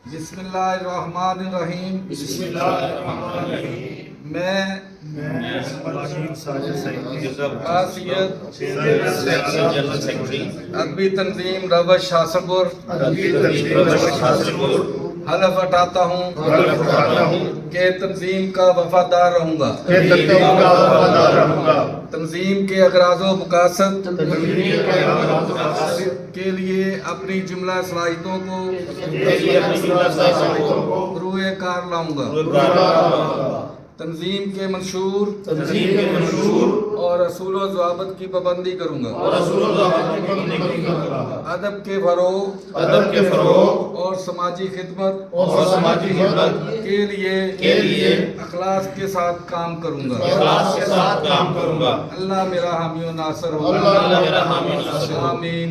بسم اللہ الرحمن الرحیم. بسم اللہ الرحمن الرحیم. میں ادبی تنظیم روش حاصلپور حلف اٹھاتا ہوں کہ تنظیم کا وفادار رہوں گا. تنظیم کے اغراض و مقاصد کے لیے اپنی جملہ صلاحیتوں کو روئے کار لاؤں گا. تنظیم کے منشور اور اصول و ضوابط کی پابندی کروں گا. ادب کے فروغ اور سماجی خدمت کے لیے اخلاص کے ساتھ کام کروں گا. اللہ میرا حامی و ناصر ہوگا. آمین.